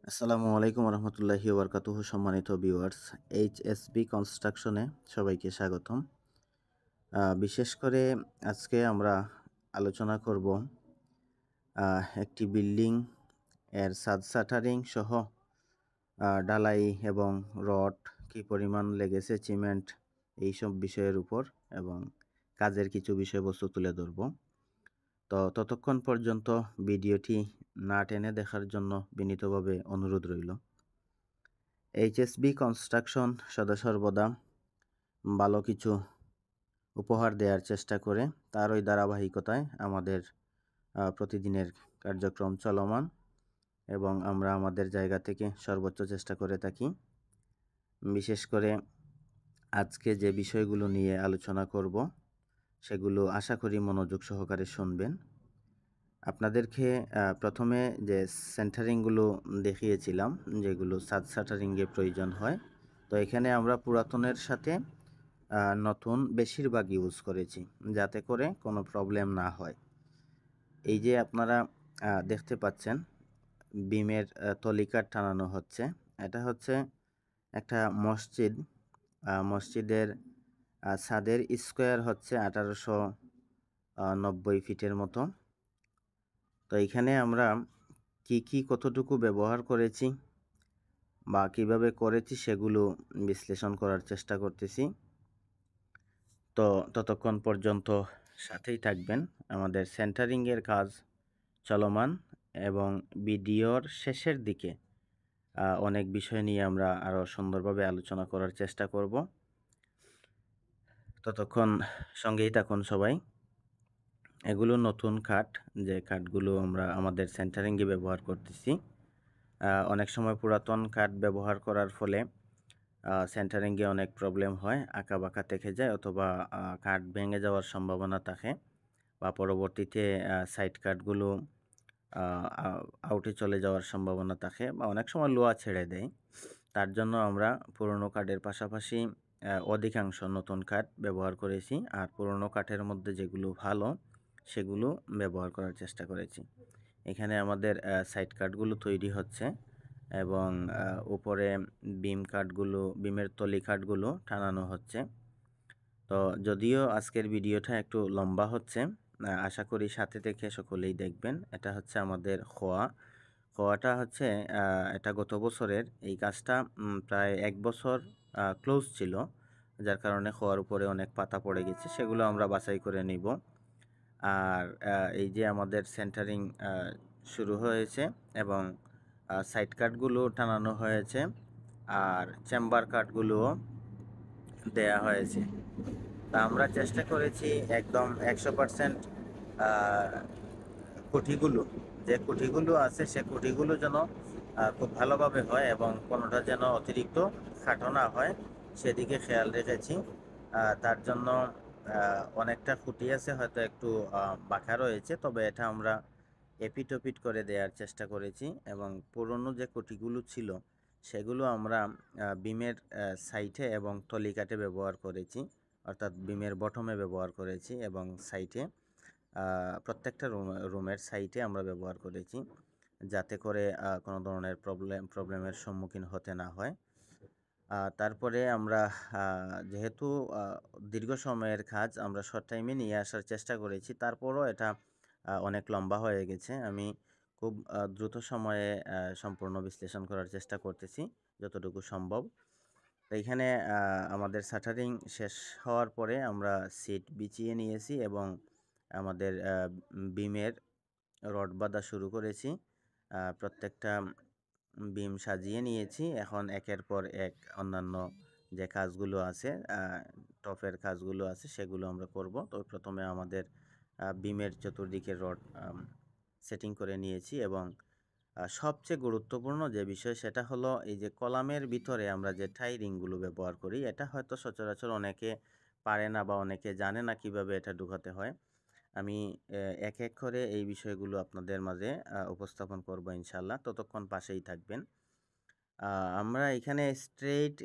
আসসালামু আলাইকুম রহমতুল্লাহি ওবরকাতুহু। সম্মানিত ভিউয়ার্স, এইচএসবি কনস্ট্রাকশনে সবাইকে স্বাগতম। বিশেষ করে আজকে আমরা আলোচনা করব একটি বিল্ডিং এর ছাদ শাটারিং সহ ঢালাই এবং রড কী পরিমাণ লেগেছে, সিমেন্ট, এইসব বিষয়ের উপর এবং কাজের কিছু বিষয়বস্তু তুলে ধরব। তো ততক্ষণ পর্যন্ত ভিডিওটি না টেনে দেখার জন্য বিনীতভাবে অনুরোধ রইল। এইচএসবি কনস্ট্রাকশন সদা সর্বদা ভালো কিছু উপহার দেওয়ার চেষ্টা করে, তারই ধারাবাহিকতায় আমাদের প্রতিদিনের কার্যক্রম চলমান এবং আমরা আমাদের জায়গা থেকে সর্বোচ্চ চেষ্টা করে থাকি। বিশেষ করে আজকে যে বিষয়গুলো নিয়ে আলোচনা করব সেগুলো আশা করি মনোযোগ সহকারে শুনবেন। আপনাদেরকে প্রথমে যে সেন্টারিংগুলো দেখিয়েছিলাম, যেগুলো ছাদ শাটারিংয়ে প্রয়োজন হয়, তো এখানে আমরা পুরাতনের সাথে নতুন বেশিরভাগ ইউজ করেছি যাতে করে কোনো প্রবলেম না হয়। এই যে আপনারা দেখতে পাচ্ছেন বিমের তলিকাট টানানো হচ্ছে। এটা হচ্ছে একটা মসজিদ। মসজিদের ছাদের স্কোয়ার হচ্ছে 1890 ফিটের মতো। তো এখানে আমরা কি কতটুকু ব্যবহার করেছি বা কিভাবে করেছি সেগুলো বিশ্লেষণ করার চেষ্টা করতেছি। তো ততক্ষণ পর্যন্ত সাথেই থাকবেন। আমাদের সেন্টারিংয়ের কাজ চলমান এবং ভিডিওর শেষের দিকে অনেক বিষয় নিয়ে আমরা আরও সুন্দরভাবে আলোচনা করার চেষ্টা করব। ততক্ষণ সঙ্গেই থাকুন সবাই। এগুলো নতুন কাঠ, যে কাঠগুলো আমরা আমাদের সেন্টারিংয়ে ব্যবহার করতেছি। অনেক সময় পুরাতন কাঠ ব্যবহার করার ফলে সেন্টারিংয়ে অনেক প্রবলেম হয়, আঁকা বাঁকা থেকে যায় অথবা কাঠ ভেঙে যাওয়ার সম্ভাবনা থাকে বা পরবর্তীতে সাইড কাঠগুলো আউটে চলে যাওয়ার সম্ভাবনা থাকে বা অনেক সময় লোহা ছেড়ে দেয়। তার জন্য আমরা পুরনো কাঠের পাশাপাশি অধিকাংশ নতুন কাঠ ব্যবহার করেছি, আর পুরনো কাঠের মধ্যে যেগুলো ভালো সেগুলো ব্যবহার করার চেষ্টা করেছি। এখানে আমাদের সাইড কাঠগুলো তৈরি হচ্ছে এবং উপরে বিমের তলি কাঠগুলো টানানো হচ্ছে। তো যদিও আজকের ভিডিওটা একটু লম্বা হচ্ছে, আশা করি সাথে থেকে সকলেই দেখবেন। এটা হচ্ছে আমাদের খোয়াটা হচ্ছে এটা গত বছরের এই কাজটা প্রায় 1 বছর ক্লোজ ছিল, যার কারণে খোয়ার উপরে অনেক পাতা পড়ে গেছে, সেগুলো আমরা বাছাই করে নিব। আর এই যে আমাদের সেন্টারিং শুরু হয়েছে এবং সাইড কাটগুলো টানানো হয়েছে আর চেম্বার কাটগুলোও দেয়া হয়েছে। তা আমরা চেষ্টা করেছি একদম 100% খুঁটিগুলো, যে খুঁটিগুলো আছে সে খুঁটিগুলো যেন খুব ভালোভাবে হয় এবং কোনোটা যেন অতিরিক্ত খাটো না হয় সেদিকে খেয়াল রেখেছি। তার জন্য অনেকটা খুঁটি আছে, হয়তো একটু বাঁকা রয়েছে, তবে এটা আমরা এপিট ওপিট করে দেওয়ার চেষ্টা করেছি এবং পুরনো যে খুঁটিগুলো ছিল সেগুলো আমরা বিমের সাইটে এবং তলিকাটে ব্যবহার করেছি, অর্থাৎ বিমের বটমে ব্যবহার করেছি এবং সাইটে প্রত্যেকটা রুমের সাইটে আমরা ব্যবহার করেছি, যাতে করে কোনো ধরনের প্রবলেমের সম্মুখীন হতে না হয়। তারপরে আমরা যেহেতু দীর্ঘ সময়ের কাজ আমরা শর্ট টাইমে নিয়ে আসার চেষ্টা করেছি, তারপরও এটা অনেক লম্বা হয়ে গেছে। আমি খুব দ্রুত সময়ে সম্পূর্ণ বিশ্লেষণ করার চেষ্টা করতেছি যতটুকু সম্ভব। তো এইখানে আমাদের শাটারিং শেষ হওয়ার পরে আমরা সিট বিছিয়ে নিয়েছি এবং আমাদের বিমের রড বাঁধা শুরু করেছি। প্রত্যেকটা বিম সাজিয়ে নিয়েছি। এখন একের পর এক অন্যান্য যে কাজগুলো আছে, টপের কাজগুলো আছে, সেগুলো আমরা করব। তো প্রথমে আমাদের বিমের চতুর্দিকে রড সেটিং করে নিয়েছি এবং সবচেয়ে গুরুত্বপূর্ণ যে বিষয় সেটা হলো এই যে কলামের ভিতরে আমরা যে টাই রিংগুলো ব্যবহার করি, এটা হয়তো সচরাচর অনেকে পারে না বা অনেকে জানে না কিভাবে এটা ঢুকাতে হয়। আমি এক এক করে এই বিষয়গুলো আপনাদের মাঝে উপস্থাপন করব ইনশাল্লাহ, ততক্ষণ পাশেই থাকবেন। আমরা এখানে স্ট্রেইট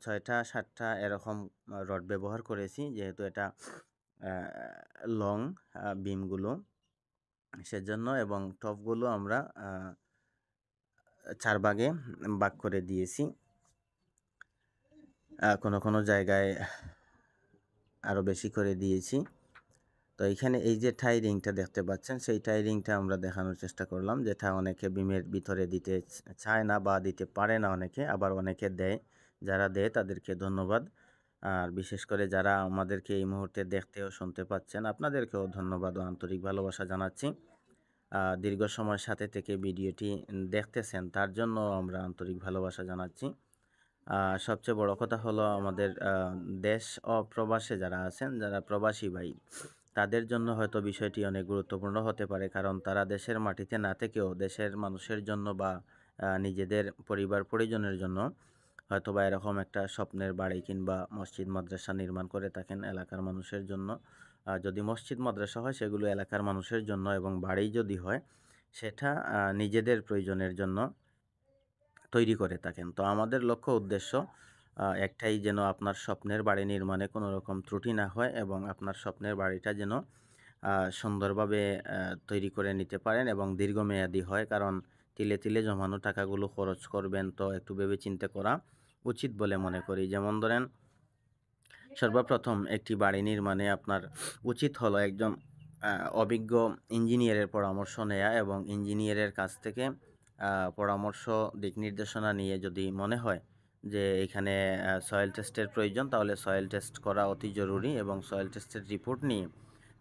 6টা 7টা এরকম রড ব্যবহার করেছি, যেহেতু এটা লং বিমগুলো সেজন্য, এবং টপগুলো আমরা 4 ভাগে ভাগ করে দিয়েছি। কোনো কোনো জায়গায় আরও বেশি করে দিয়েছি। তো এখানে এই যে টাই রিংটা দেখতে পাচ্ছেন, সেই টাই রিংটা আমরা দেখানোর চেষ্টা করলাম, যেটা অনেকে বিমের ভিতরে দিতে চায় না বা দিতে পারে না অনেকে, আবার অনেকে দেয়। যারা দেয় তাদেরকে ধন্যবাদ। আর বিশেষ করে যারা আমাদেরকে এই মুহূর্তে দেখতে ও শুনতে পাচ্ছেন, আপনাদেরকেও ধন্যবাদ ও আন্তরিক ভালোবাসা জানাচ্ছি। দীর্ঘ সময় সাথে থেকে ভিডিওটি দেখতেছেন, তার জন্য আমরা আন্তরিক ভালোবাসা জানাচ্ছি। সবচেয়ে বড় কথা হলো আমাদের দেশ ও প্রবাসে যারা আছেন, যারা প্রবাসী ভাই, তাদের জন্য হয়তো বিষয়টি অনেক গুরুত্বপূর্ণ হতে পারে, কারণ তারা দেশের মাটিতে না থেকেও দেশের মানুষের জন্য বা নিজেদের পরিবার পরিজনের জন্য হয়তো বা এরকম একটা স্বপ্নের বাড়ি কিংবা মসজিদ মাদ্রাসা নির্মাণ করে থাকেন এলাকার মানুষের জন্য। যদি মসজিদ মাদ্রাসা হয় সেগুলো এলাকার মানুষের জন্য, এবং বাড়ি যদি হয় সেটা নিজেদের প্রয়োজনের জন্য তৈরি করে থাকেন। তো আমাদের লক্ষ্য উদ্দেশ্য একটাই, যেন আপনার স্বপ্নের বাড়ি নির্মাণে কোনো রকম ত্রুটি না হয় এবং আপনার স্বপ্নের বাড়িটা যেন সুন্দরভাবে তৈরি করে নিতে পারেন এবং দীর্ঘমেয়াদী হয়। কারণ তিলে তিলে জমানো টাকাগুলো খরচ করবেন, তো একটু ভেবেচিন্তে করা উচিত বলে মনে করি। যেমন ধরেন, সর্বপ্রথম একটি বাড়ি নির্মাণে আপনার উচিত হলো একজন অভিজ্ঞ ইঞ্জিনিয়ারের পরামর্শ নেওয়া, এবং ইঞ্জিনিয়ারের কাছ থেকে পরামর্শ দিক নির্দেশনা নিয়ে যদি মনে হয় যে এখানে সয়েল টেস্টের প্রয়োজন, তাহলে সয়েল টেস্ট করা অতি জরুরি, এবং সয়েল টেস্টের রিপোর্ট নিয়ে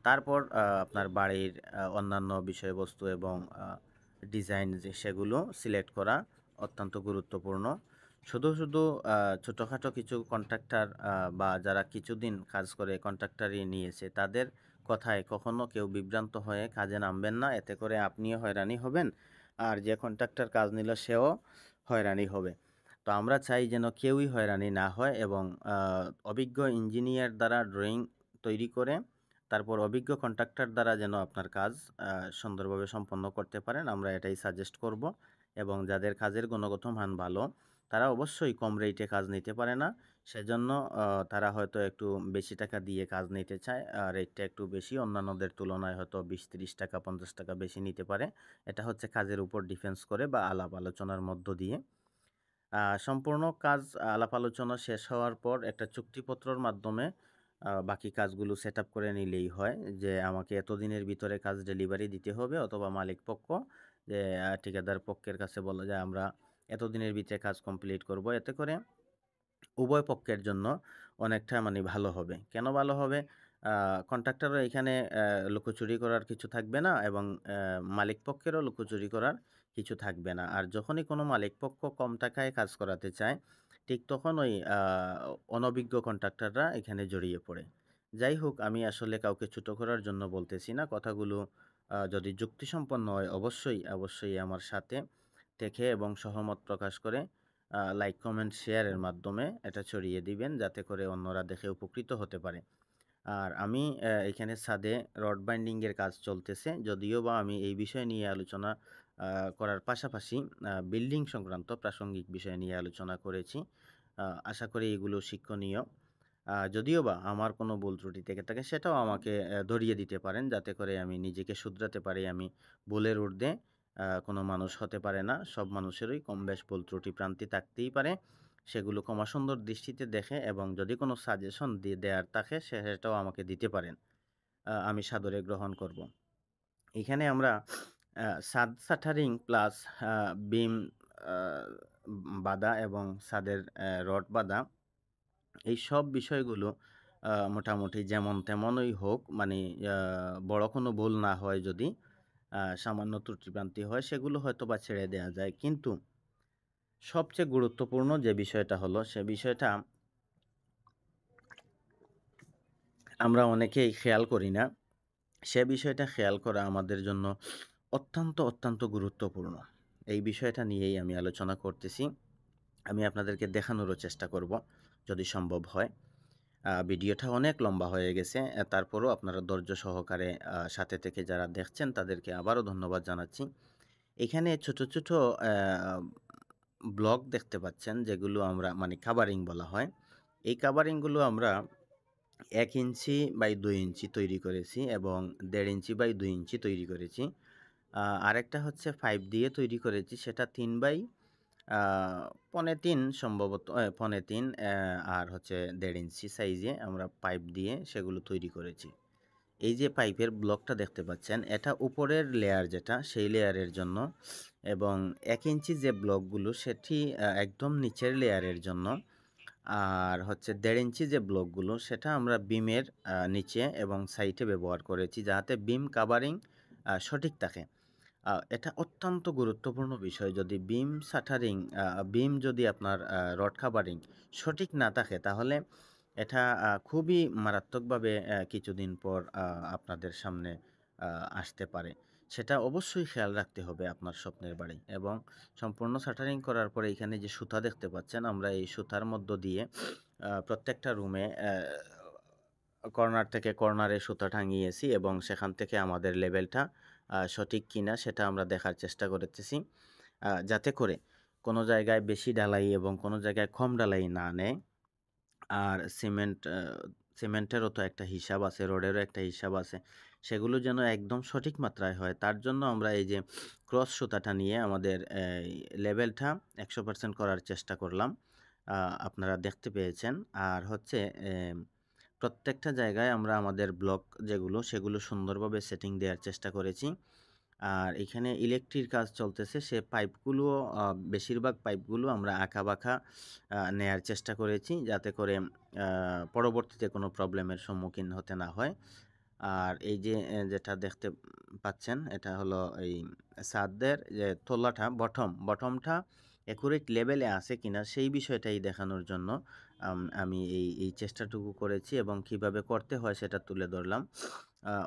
তারপর আপনার বাড়ির অন্যান্য বিষয়বস্তু এবং ডিজাইন যে সেগুলো সিলেক্ট করা অত্যন্ত গুরুত্বপূর্ণ। শুধু শুধু ছোটোখাটো কিছু কন্ট্রাক্টর বা যারা কিছুদিন কাজ করে কন্ট্রাক্টরই নিয়েছে, তাদের কথায় কখনো কেউ বিভ্রান্ত হয়ে কাজে নামবেন না। এতে করে আপনিও হয়রানি হবেন, আর যে কন্ট্রাক্টর কাজ নিল সেও হয়রানি হবে। তো আমরা চাই যেন কেউই হয়রানি না হয়, এবং অভিজ্ঞ ইঞ্জিনিয়ার দ্বারা ড্রয়িং তৈরি করে তারপর অভিজ্ঞ কন্ট্রাক্টর দ্বারা যেন আপনার কাজ সুন্দরভাবে সম্পন্ন করতে পারেন, আমরা এটাই সাজেস্ট করব। এবং যাদের কাজের গুণগত মান ভালো, তারা অবশ্যই কম রেটে কাজ নিতে পারে না। সেজন্য তারা হয়তো একটু বেশি টাকা দিয়ে কাজ নিতে চায়, রেটটা একটু বেশি, অন্যান্যদের তুলনায় হয়তো 20-30 টাকা 50 টাকা বেশি নিতে পারে। এটা হচ্ছে কাজের উপর ডিফেন্স করে বা আলাপ আলোচনার মধ্য দিয়ে। সম্পূর্ণ কাজ আলাপ আলোচনা শেষ হওয়ার পর একটা চুক্তিপত্রর মাধ্যমে বাকি কাজগুলো সেট আপ করে নিলেই হয়, যে আমাকে এতদিনের ভিতরে কাজ ডেলিভারি দিতে হবে, অথবা মালিক পক্ষ যে ঠিকাদার পক্ষের কাছে বলা যায় আমরা এতদিনের ভিতরে কাজ কমপ্লিট করব। এতে করে উভয় পক্ষের জন্য অনেকটা মানে ভালো হবে। কেন ভালো হবে? কন্ট্রাক্টরও এখানে লুকোচুরি করার কিছু থাকবে না, এবং মালিক পক্ষেরও লুকোচুরি করার কিছু থাকবে না। আর যখনই কোনো মালিক পক্ষ কম টাকায় কাজ করাতে চায়, ঠিক তখন ওই অনভিজ্ঞ কন্ট্রাক্টররা এখানে জড়িয়ে পড়ে। যাই হোক, আমি আসলে কাউকে ছোট করার জন্য বলতেছি না। কথাগুলো যদি যুক্তিসম্পন্ন হয়, অবশ্যই, অবশ্যই আমার সাথে থেকে এবং সহমত প্রকাশ করে লাইক, কমেন্ট, শেয়ারের মাধ্যমে এটা ছড়িয়ে দিবেন, যাতে করে অন্যরা দেখে উপকৃত হতে পারে। আর আমি এখানে ছাদে রড বাইন্ডিংয়ের কাজ চলতেছে, যদিও বা আমি এই বিষয় নিয়ে আলোচনা করার পাশাপাশি বিল্ডিং সংক্রান্ত প্রাসঙ্গিক বিষয় নিয়ে আলোচনা করেছি। আশা করি এগুলো শিক্ষণীয়। যদিও বা আমার কোনো ভুল ত্রুটি থেকে থাকে, সেটাও আমাকে ধরিয়ে দিতে পারেন, যাতে করে আমি নিজেকে শুধরাতে পারি। আমি ভুলের ঊর্ধ্বে কোনো মানুষ হতে পারে না। সব মানুষেরই কমবেশ ভুল ত্রুটি প্রান্তি থাকতেই পারে। সেগুলো ক্ষমা সুন্দর দৃষ্টিতে দেখে, এবং যদি কোনো সাজেশন দেওয়ার থাকে সেটাও আমাকে দিতে পারেন। আমি সাদরে গ্রহণ করব। এখানে আমরা ছাদ শাটারিং প্লাস বিম আ বাঁধা এবং ছাদের রড বাঁধা, এই সব বিষয়গুলো মোটামুটি যেমন তেমনই হোক, মানে বড় কোনো ভুল না হয়, যদি সামান্য ত্রুটিভ্রান্তি হয় সেগুলো হয়তোবা ছেড়ে দেয়া যায়। কিন্তু সবচেয়ে গুরুত্বপূর্ণ যে বিষয়টা হলো, সে বিষয়টা আমরা অনেকেই খেয়াল করি না। সে বিষয়টা খেয়াল করা আমাদের জন্য অত্যন্ত, অত্যন্ত গুরুত্বপূর্ণ। এই বিষয়টা নিয়েই আমি আলোচনা করতেছি। আমি আপনাদেরকে দেখানোরও চেষ্টা করব, যদি সম্ভব হয়। ভিডিওটা অনেক লম্বা হয়ে গেছে। তারপরও আপনারা ধৈর্য সহকারে সাথে থেকে যারা দেখছেন, তাদেরকে আবারও ধন্যবাদ জানাচ্ছি। এখানে ছোট, ছোট ব্লক দেখতে পাচ্ছেন, যেগুলো আমরা মানে কাভারিং বলা হয়। এই কাভারিংগুলো আমরা 1 ইঞ্চি বাই 2 ইঞ্চি তৈরি করেছি, এবং 1.5 ইঞ্চি বাই 2 ইঞ্চি তৈরি করেছি। আরেকটা হচ্ছে পাইপ দিয়ে তৈরি করেছি, সেটা 3 বাই 3.5 সম্ভবত, 3.5 আর হচ্ছে 1.5 ইঞ্চি সাইজে আমরা পাইপ দিয়ে সেগুলো তৈরি করেছি। এই যে পাইপের ব্লকটা দেখতে পাচ্ছেন, এটা উপরের লেয়ার যেটা সেই লেয়ারের জন্য, এবং 1 ইঞ্চি যে ব্লকগুলো সেটি একদম নিচের লেয়ারের জন্য। আর হচ্ছে 1.5 ইঞ্চি যে ব্লকগুলো সেটা আমরা বিমের নিচে এবং সাইডে ব্যবহার করেছি, যাতে বিম কাভারিং সঠিক থাকে। এটা অত্যন্ত গুরুত্বপূর্ণ বিষয়। যদি বিম শাটারিং, বিম যদি আপনার রড কাভারিং সঠিক না থাকে, তাহলে এটা খুবই মারাত্মকভাবে কিছুদিন পর আপনাদের সামনে আসতে পারে। সেটা অবশ্যই খেয়াল রাখতে হবে আপনার স্বপ্নের বাড়ি। এবং সম্পূর্ণ শাটারিং করার পরে এখানে যে সুতা দেখতে পাচ্ছেন, আমরা এই সুতার মধ্য দিয়ে প্রত্যেকটা রুমে কর্নার থেকে কর্নারে সুতা টাঙিয়েছি, এবং সেখান থেকে আমাদের লেভেলটা সঠিক কিনা সেটা আমরা দেখার চেষ্টা করতেছি, যাতে করে কোনো জায়গায় বেশি ঢালাই এবং কোনো জায়গায় কম ঢালাই না নেয়। আর সিমেন্টেরও তো একটা হিসাব আছে, রডেরও একটা হিসাব আছে, সেগুলো যেন একদম সঠিক মাত্রায় হয়। তার জন্য আমরা এই যে ক্রস সুতাটা নিয়ে আমাদের লেভেলটা 100% করার চেষ্টা করলাম, আপনারা দেখতে পেয়েছেন। আর হচ্ছে প্রত্যেকটা জায়গায় আমরা আমাদের ব্লক যেগুলো সেগুলো সুন্দরভাবে সেটিং দেওয়ার চেষ্টা করেছি। আর এখানে ইলেকট্রিক কাজ চলতেছে, সে পাইপগুলো বেশিরভাগ পাইপগুলো আমরা আঁকাবাঁকা নেয়ার চেষ্টা করেছি, যাতে করে পরবর্তীতে কোনো প্রবলেমের সম্মুখীন হতে না হয়। আর এই যে যেটা দেখতে পাচ্ছেন, এটা হলো এই ছাদের যে তলাটা, বটমটা অ্যাকুরেট লেভেলে আছে কিনা সেই বিষয়টাই দেখানোর জন্য আমি এই চেষ্টাটুকু করেছি, এবং কিভাবে করতে হয় সেটা তুলে ধরলাম।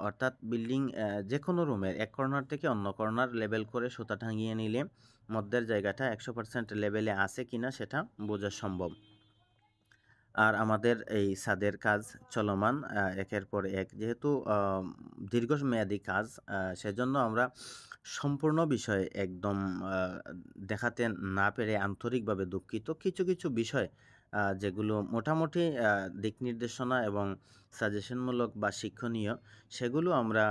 অর্থাৎ বিল্ডিং যে কোনো রুমের এক কর্নার থেকে অন্য কর্নার লেভেল করে সুতা টাঙিয়ে নিলে মধ্যের জায়গাটা 100% লেভেলে আছে কিনা সেটা বোঝা সম্ভব। আর আমাদের এই ছাদের কাজ চলমান একের পর এক, যেহেতু দীর্ঘমেয়াদী কাজ, সেজন্য আমরা সম্পূর্ণ বিষয় একদম দেখাতে না পেরে আন্তরিকভাবে দুঃখিত। কিছু কিছু বিষয় যেগুলো মোটামুটি দিক নির্দেশনা এবং সাজেশনমূলক বা শিক্ষণীয়, সেগুলো আমরা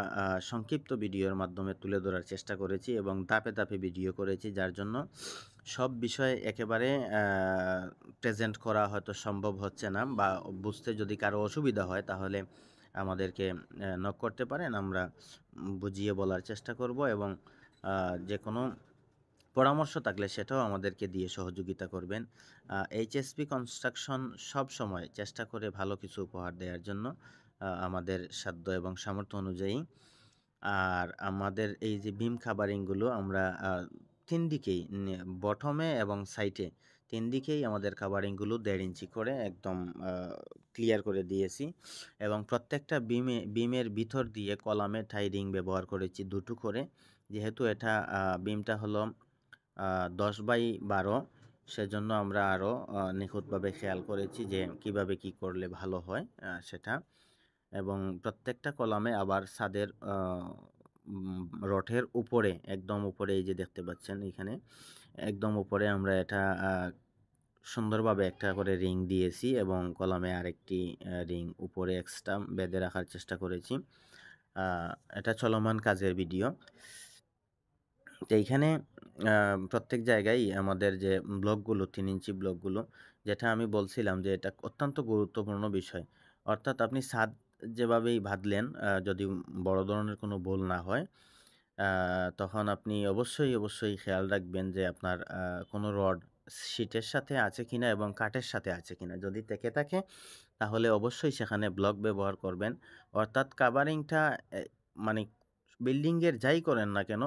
সংক্ষিপ্ত ভিডিওর মাধ্যমে তুলে ধরার চেষ্টা করেছি, এবং ধাপে ধাপে ভিডিও করেছি, যার জন্য সব বিষয় একেবারে প্রেজেন্ট করা হয়তো সম্ভব হচ্ছে না, বা বুঝতে যদি কারো অসুবিধা হয় তাহলে আমাদেরকে নক করতে পারেন, আমরা বুঝিয়ে বলার চেষ্টা করব, এবং যে কোনো পরামর্শ থাকলে সেটাও আমাদেরকে দিয়ে সহযোগিতা করবেন। এইচএসপি কনস্ট্রাকশন সব সময় চেষ্টা করে ভালো কিছু উপহার দেওয়ার জন্য, আমাদের সাধ্য এবং সামর্থ্য অনুযায়ী। আর আমাদের এই যে বিম কাভারিংগুলো আমরা 3 দিকেই, বটমে এবং সাইডে 3 দিকেই আমাদের কাভারিংগুলো 1.5 ইঞ্চি করে একদম ক্লিয়ার করে দিয়েছি, এবং প্রত্যেকটা বিমের ভিতর দিয়ে কলামে টাই রিং ব্যবহার করেছি 2টো করে, যেহেতু এটা বিমটা হলো 10/12, সেজন্য আমরা আরও নিখুঁতভাবে খেয়াল করেছি যে কিভাবে কি করলে ভালো হয় সেটা। এবং প্রত্যেকটা কলামে আবার ছাদের রডের উপরে, একদম উপরে, এই যে দেখতে পাচ্ছেন এখানে একদম উপরে আমরা এটা সুন্দরভাবে একটা করে রিং দিয়েছি, এবং কলামে আরেকটি রিং উপরে এক্সট্রা বেঁধে রাখার চেষ্টা করেছি। এটা চলমান কাজের ভিডিও। তো এইখানে প্রত্যেক জায়গায় আমাদের যে ব্লকগুলো, 3 ইঞ্চি ব্লকগুলো, যেটা আমি বলছিলাম যে এটা অত্যন্ত গুরুত্বপূর্ণ বিষয়। অর্থাৎ আপনি ছাদ যেভাবেই বাঁধলেন, যদি বড় ধরনের কোনো ভুল না হয়, তখন আপনি অবশ্যই খেয়াল রাখবেন যে আপনার কোনো রড শীটের সাথে আছে কিনা এবং কাঠের সাথে আছে কিনা। যদি থেকে থাকে তাহলে অবশ্যই সেখানে ব্লক ব্যবহার করবেন। অর্থাৎ কাভারিংটা মানে বিল্ডিংয়ের যাই করেন না কেন,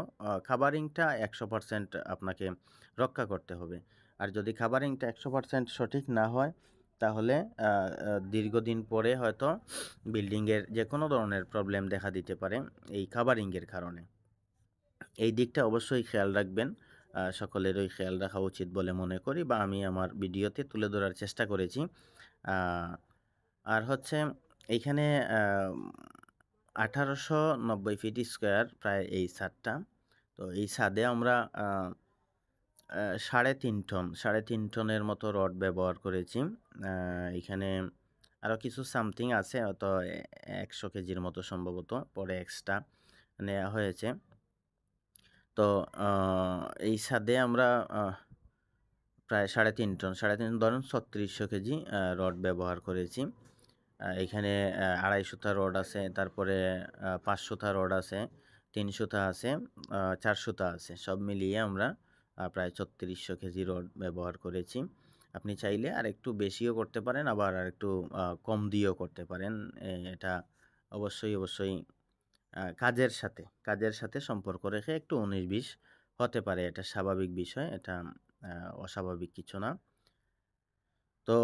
কাভারিংটা 100% আপনাকে রক্ষা করতে হবে। আর যদি কাভারিংটা 100% সঠিক না হয়, তাহলে দীর্ঘদিন পরে হয়তো বিল্ডিংয়ের যে কোনো ধরনের প্রবলেম দেখা দিতে পারে এই কাভারিংয়ের কারণে। এই দিকটা অবশ্যই খেয়াল রাখবেন। সকলেরই খেয়াল রাখা উচিত বলে মনে করি, বা আমি আমার ভিডিওতে তুলে ধরার চেষ্টা করেছি। আর হচ্ছে এইখানে 1890 ফিট স্কোয়ার প্রায় এই ছাদটা। তো এই ছাদে আমরা 3.5 টনের মতো রড ব্যবহার করেছি। এখানে আরও কিছু সামথিং আছে, হয়তো 100 কেজির মতো সম্ভবত পরে এক্সট্রা নেওয়া হয়েছে। তো এই ছাদে আমরা প্রায় 3.5 টন, 3.5 ধরেন 3600 কেজি রড ব্যবহার করেছি। এখানে 250 রড আছে, তারপরে 500 রড আছে, 300 আছে, 400 আছে। সব মিলিয়ে আমরা প্রায় 3600 কেজি রড ব্যবহার করেছি। আপনি চাইলে আরেকটু বেশিও করতে পারেন, আবার আরেকটু কম দিয়েও করতে পারেন। এটা অবশ্যই কাজের সাথে সম্পর্ক রেখে একটু 19-20 হতে পারে। এটা স্বাভাবিক বিষয়, এটা অস্বাভাবিক কিছু না। তো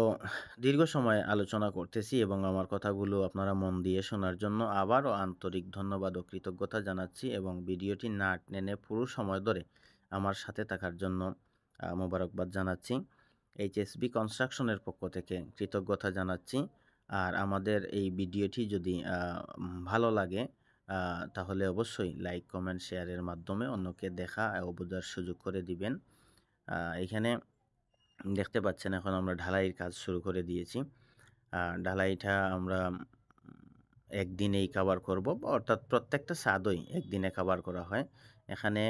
দীর্ঘ সময় আলোচনা করতেছি এবং আমার কথাগুলো আপনারা মন দিয়ে শোনার জন্য আবারও আন্তরিক ধন্যবাদ ও কৃতজ্ঞতা জানাচ্ছি, এবং ভিডিওটি না টেনে পুরো সময় ধরে আমার সাথে থাকার জন্য মোবারকবাদ জানাচ্ছি। এইচএসবি কনস্ট্রাকশনের পক্ষ থেকে কৃতজ্ঞতা জানাচ্ছি। আর আমাদের এই ভিডিওটি যদি ভালো লাগে তাহলে অবশ্যই লাইক, কমেন্ট, শেয়ারের মাধ্যমে অন্যকে দেখা ও বোঝার সুযোগ করে দিবেন। এখানে দেখতে পাচ্ছেন এখন আমরা ঢালাইয়ের কাজ শুরু করে দিয়েছি। ঢালাইটা আমরা একদিনেই কভার করব, অর্থাৎ প্রত্যেকটা ছাদই একদিনে কভার করা হয়। এখানে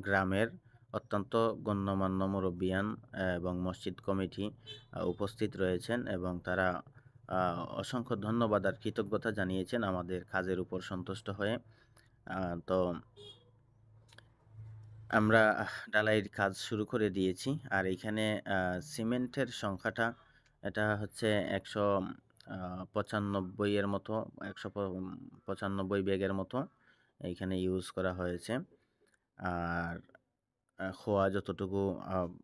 গ্রামের অত্যন্ত গণ্যমান্য মুরব্বিয়ান এবং মসজিদ কমিটি উপস্থিত রয়েছেন, এবং তারা অসংখ্য ধন্যবাদ আর কৃতজ্ঞতা জানিয়েছেন আমাদের কাজের উপর সন্তুষ্ট হয়ে। তো আমরা ঢালাইয়ের কাজ শুরু করে দিয়েছি। আর এইখানে সিমেন্টের সংখ্যাটা এটা হচ্ছে 195 এর মতো, 195 ব্যাগের মতো এইখানে ইউজ করা হয়েছে। আর খোয়া যতটুকু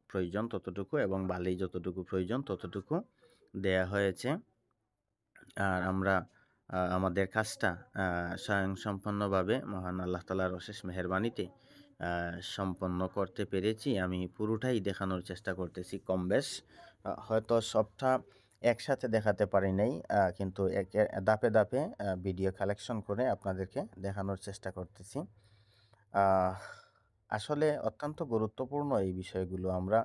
প্রয়োজন ততটুকু, এবং বালি যতটুকু প্রয়োজন ততটুকু দেয়া হয়েছে। আর আমরা আমাদের কাজটা স্বয়ংসম্পন্নভাবে মহান আল্লাহ তাআলার অশেষ মেহেরবানিতে সম্পন্ন করতে পেরেছি। আমি পুরোটাই দেখানোর চেষ্টা করতেছি কম বেশ। হয়তো সবটা একসাথে দেখাতে পারি নাই, কিন্তু ধাপে ধাপে ভিডিও কালেকশন করে আপনাদেরকে দেখানোর চেষ্টা করতেছি। আসলে অত্যন্ত গুরুত্বপূর্ণ এই বিষয়গুলো, আমরা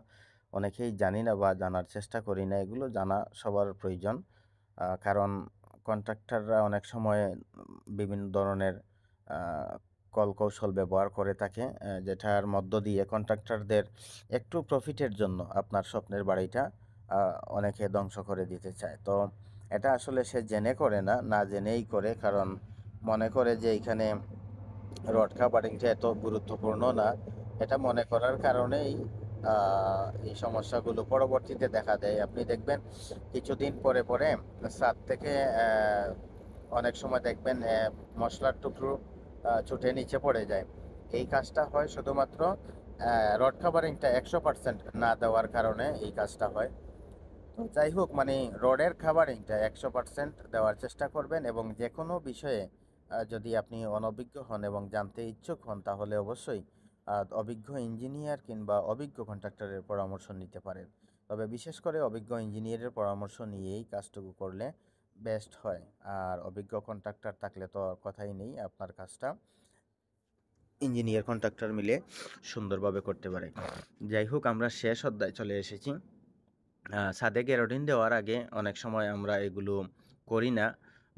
অনেকেই জানি না বা জানার চেষ্টা করি না। এগুলো জানা সবার প্রয়োজন, কারণ কন্ট্রাক্টররা অনেক সময় বিভিন্ন ধরনের কৌশল ব্যবহার করে থাকে, যেটার মধ্য দিয়ে কন্ট্রাক্টরদের একটু প্রফিটের জন্য আপনার স্বপ্নের বাড়িটা অনেকে ধ্বংস করে দিতে চায়। তো এটা আসলে সে জেনে করে না জেনেই করে, কারণ মনে করে যে এখানে রড কাভারিংটা এত গুরুত্বপূর্ণ না। এটা মনে করার কারণেই এই সমস্যাগুলো পরবর্তীতে দেখা দেয়। আপনি দেখবেন কিছুদিন পরে ছাদ থেকে অনেক সময় দেখবেন মশলার টুকরো ছুটে নিচে পড়ে যায়। এই কাজটা হয় শুধুমাত্র রড কাভারিংটা 100% না দেওয়ার কারণে এই কাজটা হয়। তো যাই হোক, মানে রডের কাভারিংটা 100% দেওয়ার চেষ্টা করবেন, এবং যে কোনো বিষয়ে যদি আপনি অনভিজ্ঞ হন এবং জানতে ইচ্ছুক হন, তাহলে অবশ্যই অভিজ্ঞ ইঞ্জিনিয়ার কিংবা অভিজ্ঞ কন্ট্রাক্টরের পরামর্শ নিতে পারেন। তবে বিশেষ করে অভিজ্ঞ ইঞ্জিনিয়ারের পরামর্শ নিয়েই কাজটুকু করলে বেস্ট হয়। আর অভিজ্ঞ কন্ট্রাক্টর থাকলে তো কথাই নেই, আপনার কাজটা ইঞ্জিনিয়ার কন্ট্রাক্টর মিলে সুন্দরভাবে করতে পারে। যাই হোক, আমরা শেষ অধ্যায় চলে এসেছি। ছাদে গ্যারোটিন দেওয়ার আগে অনেক সময় আমরা এগুলো করি না,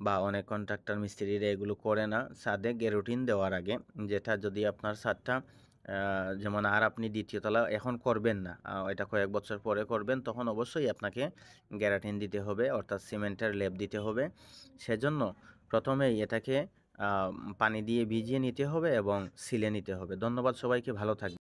বা অনেক কন্ট্রাক্টর মিস্ত্রিরা এগুলো করে না। ছাদে গ্যারোটিন দেওয়ার আগে, যেটা যদি আপনার ছাদটা যেমন আর আপনি দ্বিতীয় তলা এখন করবেন না, এটা কয়েক বছর পরে করবেন, তখন অবশ্যই আপনাকে গ্যারাটিন দিতে হবে, অর্থাৎ সিমেন্টের লেপ দিতে হবে। সেজন্য প্রথমেই এটাকে পানি দিয়ে ভিজিয়ে নিতে হবে এবং সিলে নিতে হবে। ধন্যবাদ সবাইকে, ভালো থাকবেন।